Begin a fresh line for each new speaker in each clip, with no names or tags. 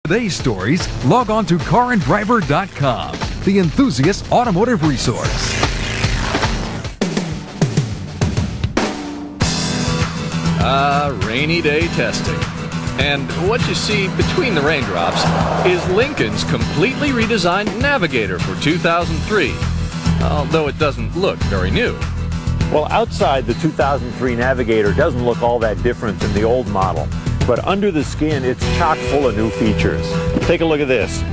these stories, log on to caranddriver.com, the enthusiast automotive resource.
Rainy day testing. And what you see between the raindrops is Lincoln's completely redesigned Navigator for 2003, although it doesn't look very new.
Well, outside, the 2003 Navigator doesn't look all that different than the old model, but under the skin, it's chock full of new features. Take a look at this.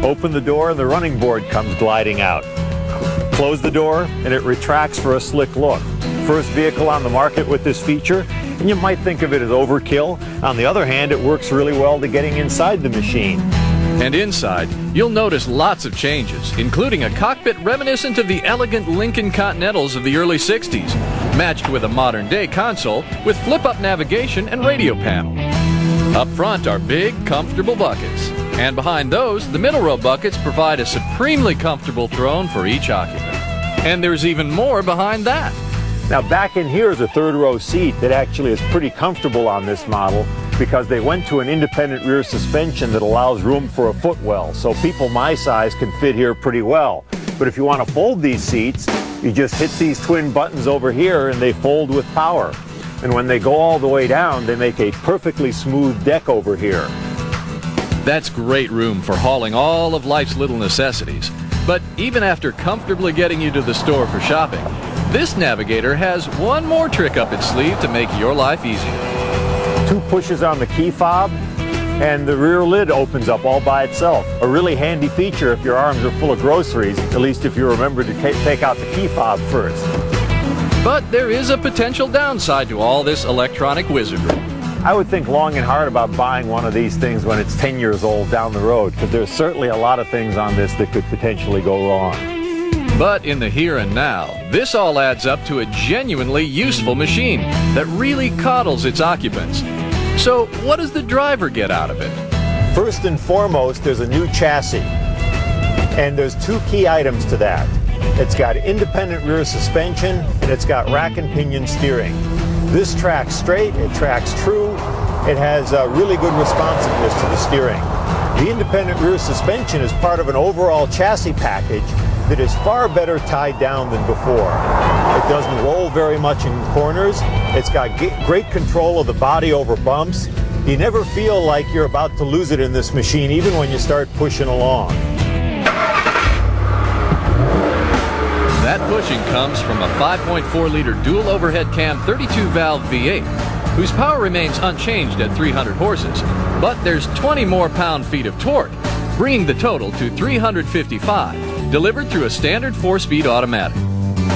Open the door and the running board comes gliding out. Close the door and it retracts for a slick look. First vehicle on the market with this feature, and you might think of it as overkill. On the other hand, it works really well to getting inside the machine.
And inside, you'll notice lots of changes, including a cockpit reminiscent of the elegant Lincoln Continentals of the early 60s, matched with a modern-day console with flip-up navigation and radio panel. Up front are big, comfortable buckets, and behind those, the middle row buckets provide a supremely comfortable throne for each occupant. And there's even more behind that.
Now back in here is a third row seat that actually is pretty comfortable on this model because they went to an independent rear suspension that allows room for a footwell, so people my size can fit here pretty well. But if you want to fold these seats, you just hit these twin buttons over here and they fold with power. And when they go all the way down, they make a perfectly smooth deck over here.
That's great room for hauling all of life's little necessities. But even after comfortably getting you to the store for shopping, this Navigator has one more trick up its sleeve to make your life easier.
2 pushes on the key fob, and the rear lid opens up all by itself. A really handy feature if your arms are full of groceries, at least if you remember to take out the key fob first.
But there is a potential downside to all this electronic wizardry.
I would think long and hard about buying one of these things when it's 10 years old down the road, because there's certainly a lot of things on this that could potentially go wrong.
But in the here and now, this all adds up to a genuinely useful machine that really coddles its occupants. So what does the driver get out of it?
First and foremost, there's a new chassis. And there's 2 key items to that. It's got independent rear suspension, and it's got rack and pinion steering. This tracks straight, it tracks true, it has really good responsiveness to the steering. The independent rear suspension is part of an overall chassis package that is far better tied down than before. It doesn't roll very much in corners. It's got great control of the body over bumps. You never feel like you're about to lose it in this machine, even when you start pushing along.
That pushing comes from a 5.4-liter dual overhead cam 32-valve V8, whose power remains unchanged at 300 horses, but there's 20 more pound-feet of torque, bringing the total to 355, delivered through a standard 4-speed automatic.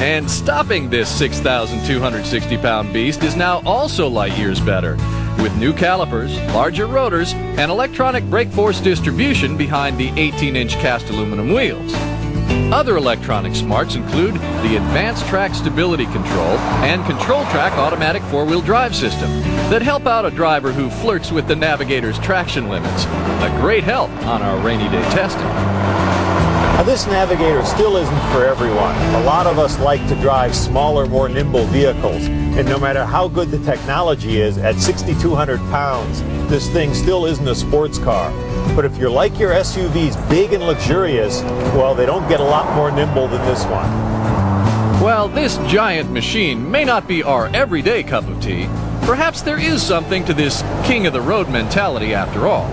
And stopping this 6,260-pound beast is now also light years better, with new calipers, larger rotors, and electronic brake force distribution behind the 18-inch cast aluminum wheels. Other electronic smarts include the Advanced Track Stability Control and Control Track Automatic 4-wheel drive system that help out a driver who flirts with the Navigator's traction limits. A great help on our rainy day testing.
Now, this Navigator still isn't for everyone. A lot of us like to drive smaller, more nimble vehicles. And no matter how good the technology is, at 6,200 pounds, this thing still isn't a sports car. But if you're like your SUVs, big and luxurious, well, they don't get a lot more nimble than this one.
While this giant machine may not be our everyday cup of tea, perhaps there is something to this king-of-the-road mentality after all.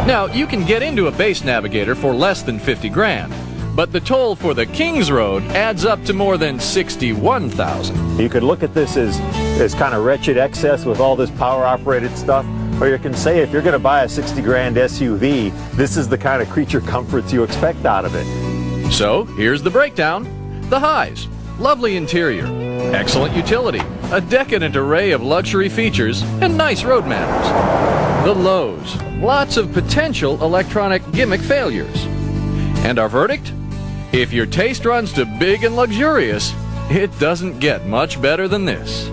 Now, you can get into a base Navigator for less than 50 grand, but the toll for the King's Road adds up to more than 61,000.
You could look at this as kind of wretched excess with all this power-operated stuff, or you can say if you're going to buy a 60 grand SUV, this is the kind of creature comforts you expect out of it.
So, here's the breakdown. The highs: lovely interior, excellent utility, a decadent array of luxury features, and nice road manners. The lows: lots of potential electronic gimmick failures. And our verdict? If your taste runs to big and luxurious, it doesn't get much better than this.